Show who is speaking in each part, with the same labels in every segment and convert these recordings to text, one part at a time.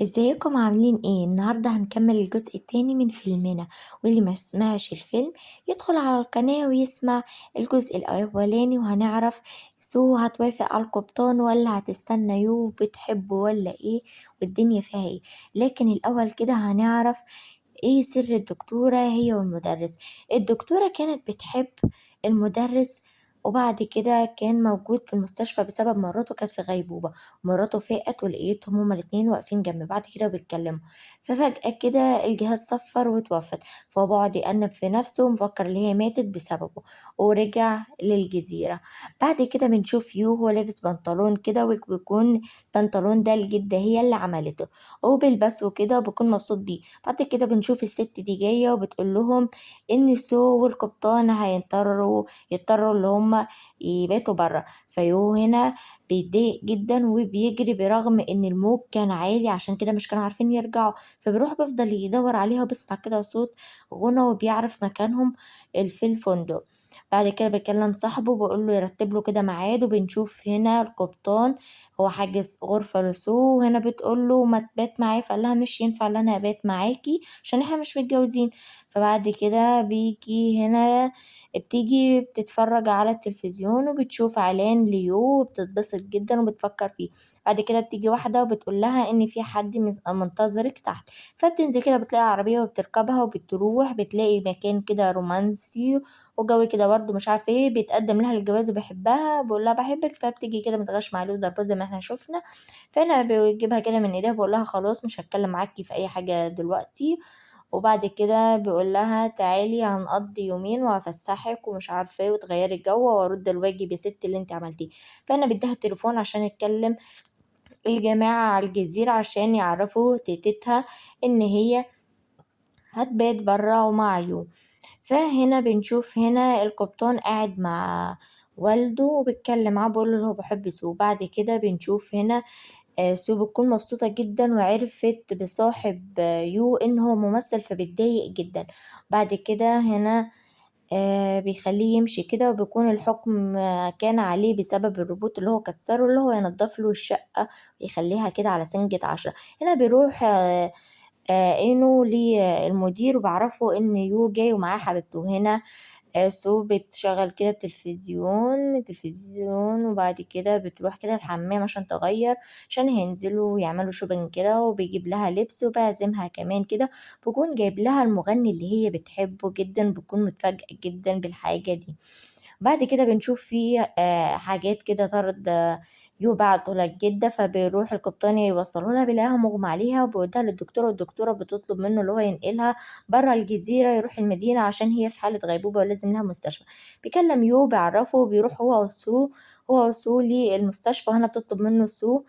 Speaker 1: ازيكم عاملين ايه؟ النهاردة هنكمل الجزء التاني من فيلمنا، واللي ما سمعش الفيلم يدخل على القناة ويسمع الجزء الأولاني، وهنعرف سو هتوافق على القبطان ولا هتستنى يو بتحبه ولا ايه والدنيا فيها ايه. لكن الأول كده هنعرف ايه سر الدكتورة هي والمدرس. الدكتورة كانت بتحب المدرس، وبعد كده كان موجود في المستشفى بسبب مراته كانت في غيبوبة. مراته فاقت ولقيتهم هما الاتنين واقفين جنب بعض كده وبيتكلموا، ففجأة كده الجهاز صفر واتوفت. فهو بقعد يأنب في نفسه ومفكر اللي هي ماتت بسببه، ورجع للجزيرة. بعد كده بنشوف يو هو لابس بنطلون كده، وبيكون البنطلون ده الجدة هي اللي عملته، وبيلبسه كده وبيكون مبسوط بيه. بعد كده بنشوف الست دي جاية وبتقول لهم إن سو والقبطان يضطروا اللي هما يباتوا برا. فيو هنا بيتضايق جدا وبيجري برغم ان الموج كان عالي، عشان كده مش كانوا عارفين يرجعوا. فبيروح بيفضل يدور عليها وبيسمع كده صوت غنى وبيعرف مكانهم في الفندق. بعد كده بيكلم صاحبه بيقول له يرتب له كده ميعاد، وبنشوف هنا القبطان هو حاجز غرفة لسو، وهنا بتقول له ما تبات معايا، فقال لها مش ينفع ان انا ابات معاكي عشان احنا مش متجوزين. فبعد كده بتيجي بتتفرج على التلفزيون وبتشوف اعلان ليو وبتتبسط جدا وبتفكر فيه. بعد كده بتيجي واحدة وبتقول لها ان في حد منتظرك تحت. فبتنزل كده بتلاقي عربية وبتركبها وبتروح بتلاقي مكان كده رومانسي وجو كده برضه مش عارفه ايه، بيتقدم لها الجواز وبيحبها بيقول لها بحبك، فبتيجي كده متغشم عليه وضربه زي ما احنا شفنا. فانا بيجيبها كده من ايديها بقول لها خلاص مش هتكلم معاكي في اي حاجه دلوقتي. وبعد كده بيقول لها تعالي هنقضي يومين وهفسحك ومش عارفه ايه وتغيري الجو وارد الواجب يا ست اللي انت عملتيه. فانا بديها التليفون عشان اتكلم الجماعه على الجزيره عشان يعرفوا تيتتها ان هي هتبات برا ومع يو. فهنا بنشوف هنا القبطان قاعد مع والده وبيتكلم معاه بيقول له هو بحب سو. بعد كده بنشوف هنا سو بتكون مبسوطة جدا وعرفت بصاحب يو ان هو ممثل فبتضايق جدا. بعد كده هنا بيخليه يمشي كده، وبيكون الحكم كان عليه بسبب الروبوت اللي هو كسره اللي هو ينضف له الشقة ويخليها كده على سنجة 10. هنا بيروح إنه للمدير وبعرفه إن يو جاي ومعاه حبيبته. هنا سو بتشغل كده التلفزيون وبعد كده بتروح كده الحمام عشان تغير، عشان هينزلوا ويعملوا شوبينج كده، وبيجيب لها لبس وبيعزمها كمان كده. بيكون جايب لها المغني اللي هي بتحبه جدا، بتكون متفاجئة جدا بالحاجة دي. بعد كده بنشوف فيه حاجات كده طرد يو بعته للجدة، فبيروح القبطان يوصله لها بيلاقيها مغمى عليها وبيوديها للدكتورة، والدكتورة بتطلب منه اللي هو ينقلها برا الجزيرة يروح المدينة عشان هي في حالة غيبوبة ولازم لها مستشفى. بيكلم يو بيعرفه بيروح هو وسو للمستشفى. هنا بتطلب منه سو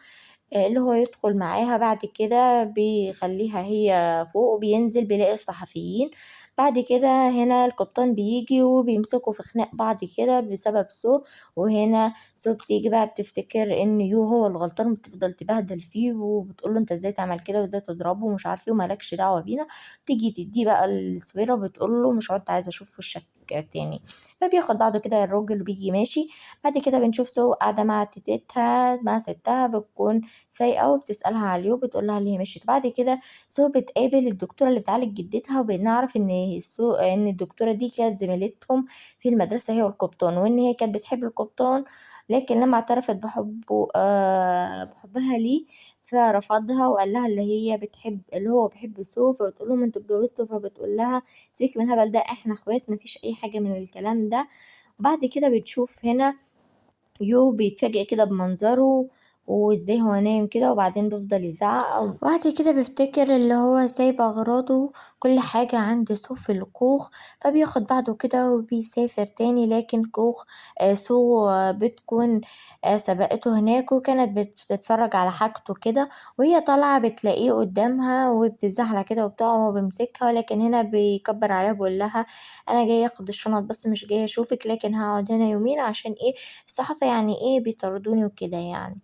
Speaker 1: اللي هو يدخل معاها. بعد كده بيخليها هي فوق وبينزل بيلاقي الصحفيين. بعد كده هنا القبطان بيجي وبيمسكوا في خناق بعض كده بسبب سو. وهنا سو بتيجي بقى بتفتكر ان يو هو الغلطان وبتفضل تبهدل فيه وبتقوله انت ازاي تعمل كده وازاي تضربه ومش عارف ايه ومالكش دعوه بينا. تيجي تديه بقى السويره وبتقوله مش عدت عايزه اشوف وشك تاني. فبياخد بعضه كده الراجل وبيجي ماشي. بعد كده بنشوف سو قاعده مع تيتتها مع ستها بتكون فايقة وبتسألها عليه وبتقولها ليه مشيت. بعد كده سو بتقابل الدكتورة اللي بتعالج جدتها، وبنعرف ان الدكتورة دي كانت زميلتهم في المدرسة هي والقبطان، وان هي كانت بتحب القبطان. لكن لما اعترفت بحبها ليه فرفضها وقال لها اللي هو بيحب سو. فبتقول لهم انتوا اتجوزتوا، فبتقول لها سيبك من الهبل ده احنا اخوات مفيش اي حاجة من الكلام ده. وبعد كده بتشوف هنا يو بيتفاجئ كده بمنظره وازاي هو نايم كده، وبعدين بيفضل يزعق وبعد كده بيفتكر اللي هو سايب أغراضه كل حاجة عند سو في الكوخ. فبياخد بعضه كده وبيسافر تاني. لكن كوخ سو بتكون سبقته هناك وكانت بتتفرج على حاجته كده، وهي طالعة بتلاقيه قدامها وبتزحلق كده وبتاع وهو بيمسكها. ولكن هنا بيكبر عليها بيقول لها أنا جاي أخد الشنط بس مش جاي أشوفك، لكن هقعد هنا يومين عشان إيه الصحافة يعني ايه بيطردوني وكده يعني.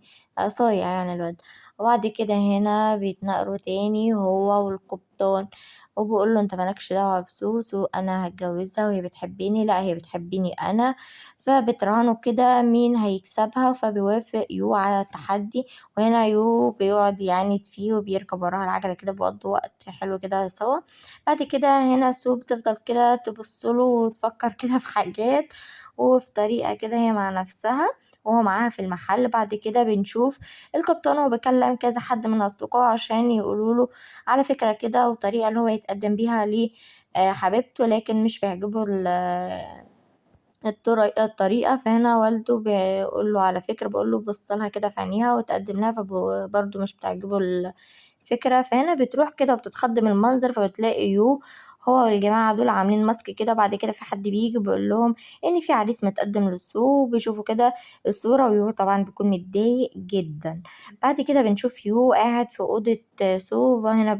Speaker 1: صايع يعني الواد. وبعد كده هنا بيتنقلوا تاني هو والقبطان. وبيقول له انت مالكش دعوة بسو، سو انا هتجوزها وهي بتحبني، لا هي بتحبني انا. فبتراهنوا كده مين هيكسبها، فبيوافق يو على التحدي. وهنا يو بيقعد يعاند فيه وبيركب وراها العجلة كده، بيقضوا وقت حلو كده سوا. بعد كده هنا سو بتفضل كده تبصله وتفكر كده في حاجات وفي طريقة كده هي مع نفسها وهو معاها في المحل. بعد كده بنشوف القبطان وهو بيكلم كذا حد من أصدقائه عشان يقولوله على فكرة كده وطريقة اللي هو يتقدم بيها لحبيبته، لكن مش بيعجبه الطريقة. فهنا والده بيقوله على فكرة، بيقوله بصلها كده في عينيها وتقدم لها، فبرضه مش بتعجبه الفكرة. فهنا بتروح كده وبتتخض من المنظر، فبتلاقي يو هو والجماعة دول عاملين ماسك كده. بعد كده في حد بيجي بيقول لهم إن في عريس متقدم لسو، بيشوفوا كده الصورة ويو طبعا بيكون متضايق جدا. بعد كده بنشوف يو قاعد في أوضة سو، وهنا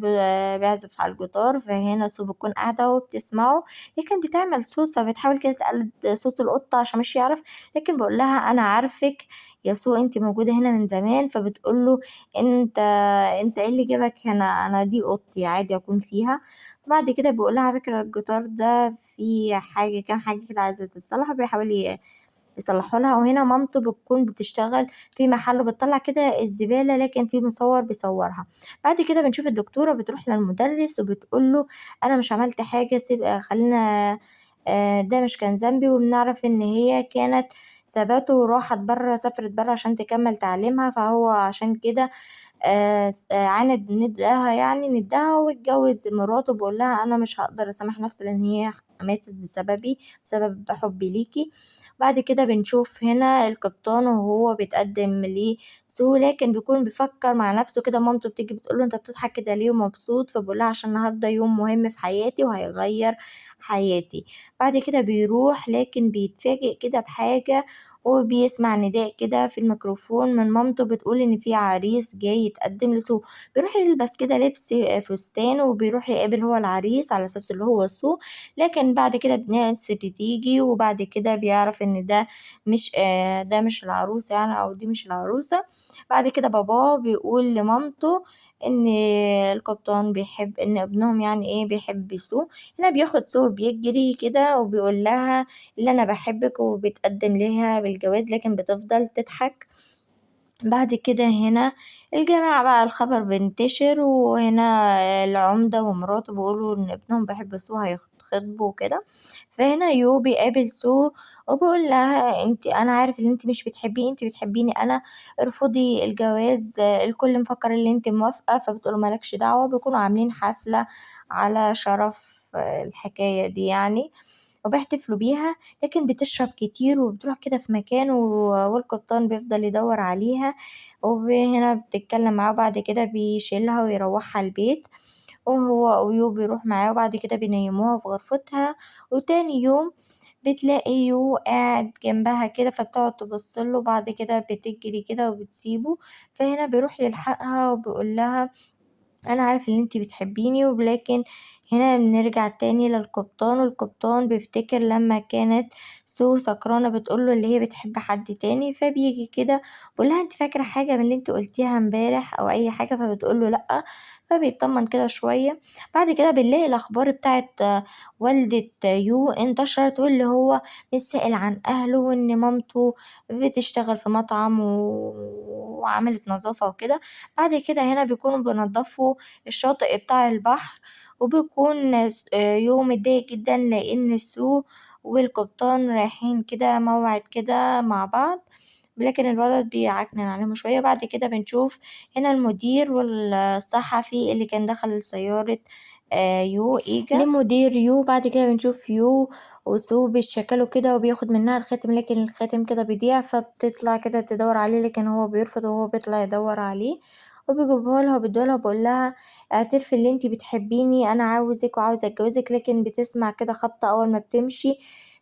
Speaker 1: بيعزف على الجيتار. فهنا سو بتكون قاعدة وبتسمعه، لكن بتعمل صوت فبتحاول كده تقلد صوت القطة عشان مش يعرف. لكن بقول لها أنا عارفك يا سو، انت موجودة هنا من زمان. فبتقول له انت ايه اللي جابك هنا، انا دي اوضتي عادي اكون فيها. بعد كده بيقول لها على فكرة الجيتار ده في حاجة كام حاجة كده عايزة تتصلح، بيحاول يصلحوا لها. وهنا مامته بتكون بتشتغل في محل بتطلع كده الزبالة، لكن في مصور بيصورها. بعد كده بنشوف الدكتورة بتروح للمدرس وبتقول له أنا مش عملت حاجة، سيب خلينا ده مش كان ذنبي. وبنعرف إن هي كانت سابته وراحت برا، سافرت برا عشان تكمل تعليمها، فهو عشان كده عاند ندها، يعني ندها واتجوز مراته. بقول لها أنا مش هقدر أسامح نفسي لأن هي ماتت بسببي، بسبب حبي ليكي. بعد كده بنشوف هنا القبطان وهو بيتقدم لسو، لكن بيكون بيفكر مع نفسه كده. مامته بتيجي بتقوله انت بتضحك كده ليه ومبسوط، فبقولها عشان النهارده يوم مهم في حياتي وهيغير حياتي. بعد كده بيروح لكن بيتفاجئ كده بحاجة، وبيسمع نداء كده في الميكروفون من مامته بتقول ان في عريس جاي يتقدم لسو. بيروح يلبس كده لبس فستان وبيروح يقابل هو العريس على اساس اللي هو سو. لكن بعد كده ناس بتيجي وبعد كده بيعرف ان ده مش العروسة يعني، او دي مش العروسة. بعد كده باباه بيقول لمامته ان القبطان بيحب ان ابنهم يعني ايه بيحب سو. هنا بياخد سو بيجري كده وبيقول لها اللي انا بحبك، وبيتقدم ليها بالجواز، لكن بتفضل تضحك. بعد كده هنا الجماعة بقى الخبر بينتشر، وهنا العمدة ومراته بيقولوا إن ابنهم بيحب سو هيتخطبوا وكده. فهنا يو بيقابل سو وبيقول لها أنا عارف إن انت مش بتحبيه، انت بتحبيني أنا، ارفضي الجواز، الكل مفكر إن انت موافقة. فبتقوله مالكش دعوة. بيكونوا عاملين حفلة على شرف الحكاية دي يعني، وبيحتفلوا بيها. لكن بتشرب كتير وبتروح كده في مكان والقبطان بيفضل يدور عليها. وهنا بتتكلم معاه، بعد كده بيشيلها ويروحها البيت، وهو ويو بيروح معاه. وبعد كده بينيموها في غرفتها. وتاني يوم بتلاقي يو قاعد جنبها كده، فبتقعد تبصله. بعد كده بتجري كده وبتسيبه. فهنا بيروح يلحقها وبيقول لها أنا عارف إن انتي بتحبيني، ولكن هنا بنرجع تاني للقبطان. والقبطان بيفتكر لما كانت سو سكرانة بتقوله اللي هي بتحب حد تاني، فبيجي كده بيقولها انت فاكرة حاجة من اللي انت قلتيها امبارح أو أي حاجة، فبتقوله لأ. فبيطمن كده شوية. بعد كده بنلاقي الأخبار بتاعت والدة يو انتشرت، واللي هو بيسأل عن أهله وإن مامته بتشتغل في مطعم وعملت نظافة وكده. بعد كده هنا بيكونوا بينضفوا الشاطئ بتاع البحر، وبيكون يوم متضايق جدا لأن سو والقبطان رايحين كده موعد كده مع بعض، لكن الولد بيعكنن عليهم شوية. بعد كده بنشوف هنا المدير والصحفي اللي كان دخل سيارة يو إيجا لمدير يو. بعد كده بنشوف يو وسو بيشكلوا كده وبياخد منها الخاتم، لكن الخاتم كده بيضيع، فبتطلع كده تدور عليه، لكن هو بيرفض وهو بيطلع يدور عليه. وبيجيبها لها وبيدولها بقول لها اعترفي اللي انتي بتحبيني، انا عاوزك وعاوزة اتجوزك. لكن بتسمع كده خبطة اول ما بتمشي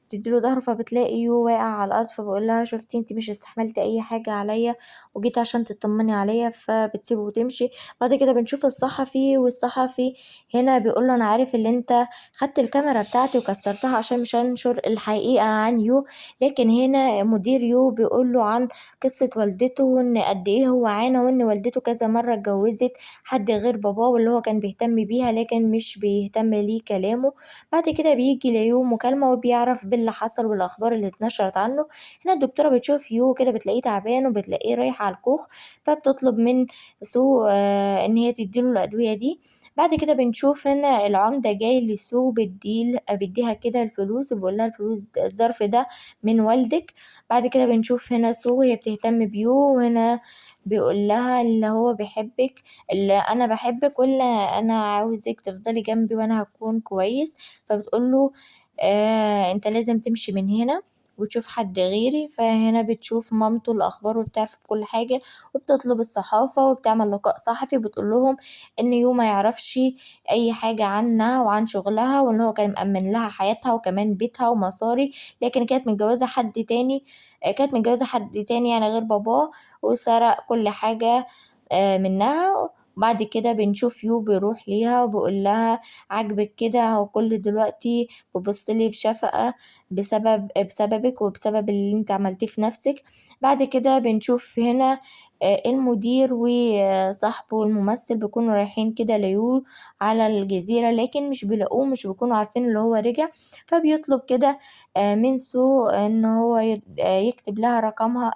Speaker 1: بتديله ظهره، فبتلاقي يو واقع على الأرض، فبيقول لها شُفتِ أنتِ مش استحملتِ أي حاجة عليَّ وجيتِ عشان تطمني عليَّ، فبتسيبه وتمشي. بعد كده بنشوف الصحفي، والصحفي هنا بيقول له أنا عارف اللي أنت خدت الكاميرا بتاعتي وكسرتها عشان مش هانشر الحقيقة عن يو، لكن هنا مدير يو بيقول له عن قصة والدته، وإن قد إيه هو عانى، وإن والدته كذا مرة اتجوزت حد غير باباه، واللي هو كان بيهتم بيها لكن مش بيهتم ليه كلامه. بعد كده بييجي ليو مكالمة وبيعرف باللي حصل والأخبار اللي اتنشرت عنه. هنا الدكتورة بتشوف يو كده بتلاقيه تعبان وبتلاقيه رايح على الكوخ، فبتطلب من سو إن هي تدّي له الأدوية دي. بعد كده بنشوف هنا العمدة جاي لسو بيدّيها كده الفلوس، وبيقول لها الظرف ده من والدِك. بعد كده بنشوف هنا سو وهي بتهتم بيو، وهنا بيقول لها اللي هو بيحبِّك، اللي أنا باحبِّك، واللي أنا عاوزِك تفضلي جنبي وأنا هاكون كويس. فبتقول له أنت لازم تمشي من هنا وتشوف حد غيري. فهنا بتشوف مامته الأخبار وبتعرف كل حاجة، وبتطلب الصحافة وبتعمل لقاء صحفي، وبتقول لهم إن يو ما يعرفش أي حاجة عنها وعن شغلها، وإن هو كان مأمن لها حياتها وكمان بيتها ومصاري، لكن كانت متجوزة حد تاني يعني غير باباه، وسرق كل حاجة منها. وبعد كده بنشوف يو بيروح ليها وبيقول لها عاجبك كده، هو كل دلوقتي بيبصلي بشفقة بسببك وبسبب اللي انت عملتيه في نفسك. بعد كده بنشوف هنا المدير وصاحبه الممثل بيكونوا رايحين كده ليو على الجزيرة، لكن مش بيلاقوه، مش بيكونوا عارفين اللي هو رجع. فبيطلب كده من سو إن هو يكتب لها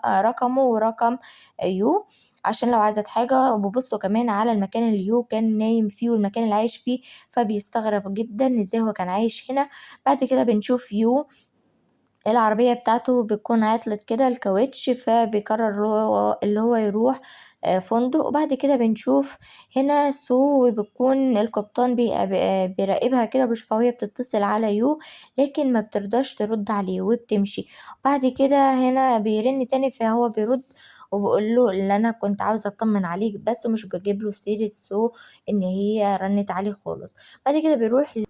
Speaker 1: رقمه ورقم يو عشان لو عايزة حاجة. وبيبصوا كمان على المكان اللي يو كان نايم فيه والمكان اللي عايش فيه، فبيستغرب جدًا إزاي هو كان عايش هنا. بعد كده بنشوف يو العربية بتاعته بتكون عطلت كده الكاوتش، فبيقرر اللي هو يروح فندق. وبعد كده بنشوف هنا سو وبيكون القبطان بيراقبها كده وبيشوفها وهي بتتصل على يو، لكن ما بترضاش ترد عليه وبتمشي. بعد كده هنا بيرن تاني، فهو بيرد وبيقول له اللي أنا كنت عاوزة أطمن عليك بس، مش بجيب له سيرة سو إن هي رنت عليه خالص. بعد كده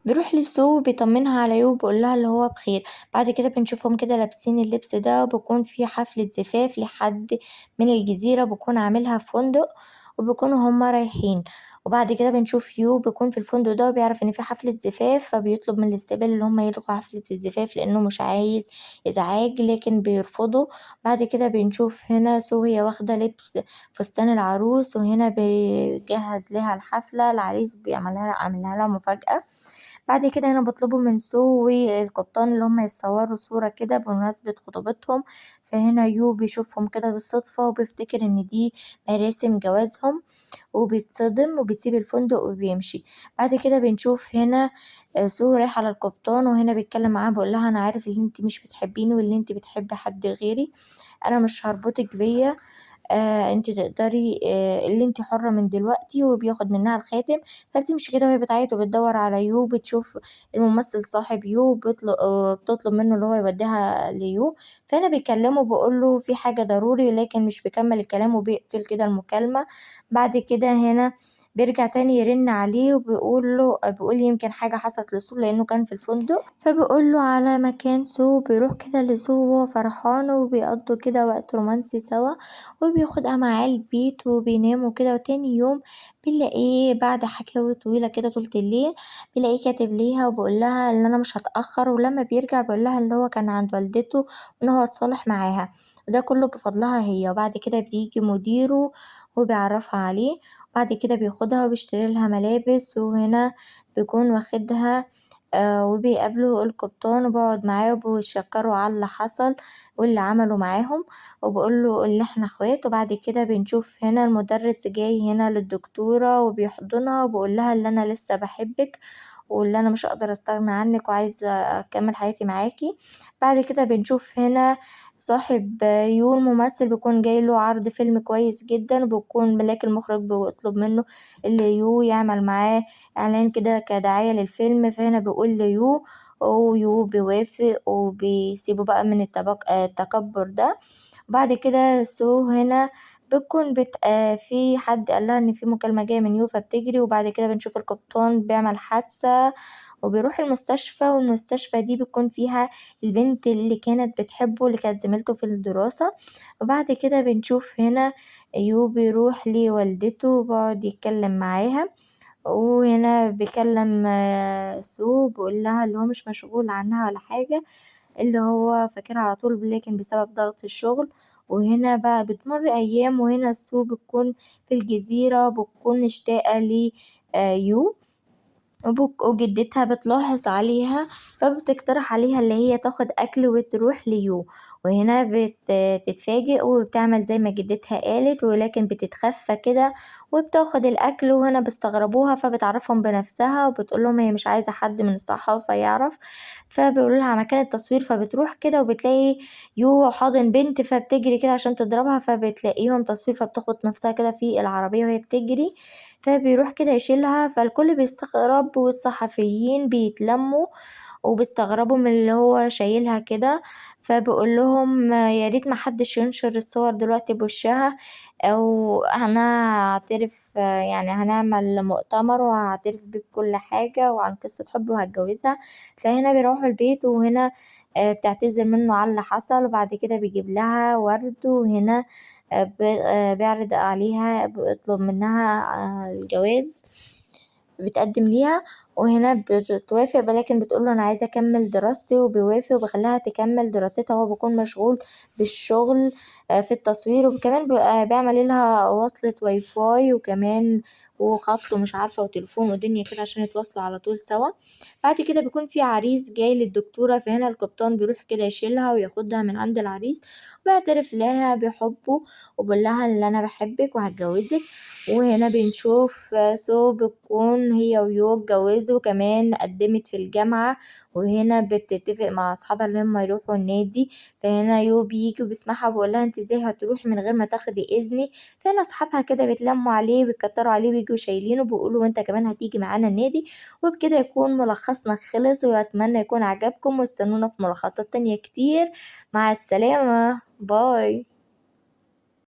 Speaker 1: بيروح لسو بيطمنها على يو وبيقول لها اللي هو بخير. بعد كده بنشوفهم كده لابسين اللبس ده، وبيكون في حفلة زفاف لحد من الجزيرة بيكون عاملها في فندق، وبيكونوا هما رايحين. وبعد كده بنشوف يو بيكون في الفندق ده وبيعرف إن في حفلة زفاف، فبيطلب من الاستقبال اللي هما يلغوا حفلة الزفاف لأنه مش عايز إزعاج، لكن بيرفضوا. بعد كده بنشوف هنا سو وهي واخدة لبس فستان العروس، وهنا بيجهز لها الحفلة، العريس عاملها لها مفاجأة. بعد كده هنا بيطلبوا من سو والقبطان اللي هما يتصوروا صورة كده بمناسبة خطوبتهم. فهنا يو بيشوفهم كده بالصدفة وبيفتكر إن دي مراسم جوازهم، وبيتصدم وبيسيب الفندق وبيمشي. بعد كده بنشوف هنا سو رايحة للقبطان، وهنا بيتكلم معاها بيقول لها أنا عارف إن انتي مش بتحبيني واللي انتي بتحبي حد غيري، أنا مش هربطك بيا، أنتِ تقدري اللي أنتِ حرة من دلوقتي. وبياخد منها الخاتم، فبتمشي كده وهي بتعيط وبتدوّر على يو، بتشوف الممثل صاحب يو بتطلب منه اللي هو يوديها ليو. فهنا بيكلمه بيقول له في حاجة ضروري، لكن مش بيكمل الكلام وبيقفل كده المكالمة. بعد كده هنا بيرجع تاني يرن عليه بيقول يمكن حاجة حصلت لسو لإنه كان في الفندق، فبيقول له على مكان سو. بيروح كده لسو وهو فرحان وبيقضوا كده وقت رومانسي سوا، وبياخدها معاه البيت وبيناموا كده. وتاني يوم بنلاقيه بعد حكاوي طويلة كده طولة الليل، بنلاقيه كاتب ليها وبيقول لها إن أنا مش هاتأخر. ولما بيرجع بيقول لها إن هو كان عند والدته وإن هو اتصالح معاها، وده كله بفضلها هي. وبعد كده بيجي مديره وبيعرفها عليه، وبعد كده بياخدها وبيشتري لها ملابس. وهنا بيكون واخدها وبيقابلوا القبطان وبيقعد معاه وبيشكروا على اللي حصل واللي عمله معاهم، وبيقول له اللي إحنا إخوات. وبعد كده بنشوف هنا المدرس جاي هنا للدكتورة وبيحضنها وبيقول لها اللي أنا لسه باحبك، واللي أنا مش هاقدر أستغنى عنِك وعايزة أكمل حياتي معاكِ. بعد كده بنشوف هنا صاحب يو الممثل بيكون جاي له عرض فيلم كويس جدًا، وبيكون ملاك المخرج بيطلب منه اللي يو يعمل معاه إعلان كده كدعاية للفيلم. فهنا بيقول ليو ويو بيوافق وبيسيبوا بقى من التكبر ده. وبعد كده سو هنا بتكون في حد قال لها إن في مكالمة جاية من يو فبتجري، وبعد كده بنشوف القبطان بيعمل حادثة وبيروح المستشفى، والمستشفى دي بيكون فيها البنت اللي كانت بتحبه اللي كانت زميلته في الدراسة، وبعد كده بنشوف هنا يو بيروح لوالدته وبيقعد يتكلم معاها، وهنا بيكلم سو بيقول لها اللي هو مش مشغول عنها ولا حاجة، اللي هو فاكرها على طول لكن بسبب ضغط الشغل. وهنا بقى بتمر أيام، وهنا سو بتكون في الجزيرة بتكون مشتاقة يو، وجدتها بتلاحظ عليها فبتقترح عليها اللي هي تاخد أكل وتروح ليو، وهنا بتتفاجئ وبتعمل زي ما جدتها قالت، ولكن بتتخفى كده وبتاخد الأكل، وهنا بيستغربوها فبتعرفهم بنفسها وبتقولهم هي مش عايزة حد من الصحافة يعرف، فبيقولولها مكان التصوير، فبتروح كده وبتلاقي يو حاضن بنت فبتجري كده عشان تضربها، فبتلاقيهم تصوير فبتخبط نفسها كده في العربية وهي بتجري، فبيروح كده يشيلها، فالكل بيستغرب والصحفيين بيتلموا وبيستغربوا من اللي هو شايلها كده، فبيقول لهم يا ريت ما حدش ينشر الصور دلوقتي بوشها، او انا هعترف يعني هنعمل مؤتمر وهعترف بيه بكل حاجة وعن قصة حب وهتجوزها. فهنا بيروحوا البيت، وهنا بتعتذر منه على اللي حصل، وبعد كده بيجيب لها ورد، وهنا بيعرض عليها بيطلب منها الجواز، بتقدم ليها، وهنا بتوافق لكن بتقوله أنا عايزة أكمل دراستي، وبيوافق وبيخليها تكمل دراستها وهو بيكون مشغول بالشغل في التصوير، وكمان بيبقى بيعمل لها وصلة واي فاي وكمان وخط ومش عارفة وتليفون ودنيا كده عشان يتواصلوا على طول سوا. بعد كده بيكون في عريس جاي للدكتورة، فهنا القبطان بيروح كده يشيلها وياخدها من عند العريس وبيعترف لها بحبه وبيقول لها اللي أنا بحبك وهتجوزك. وهنا بنشوف سو بتكون هي ويو اتجوزوا، كمان قدمت في الجامعة، وهنا بتتفق مع أصحابها اللي هم يروحوا النادي، فهنا يو بيجي وبيسمعها وبيقولها انت ازاي هتروحي من غير ما تاخدي إذني، فهنا أصحابها كده بيتلموا عليه بيكتروا عليه بيجوا شايلينه بيقولوا وانت كمان هتيجي معانا النادي. وبكده يكون ملخصنا خلص، وأتمنى يكون عجبكم، واستنونا في ملخصات تانية كتير. مع السلامة، باي.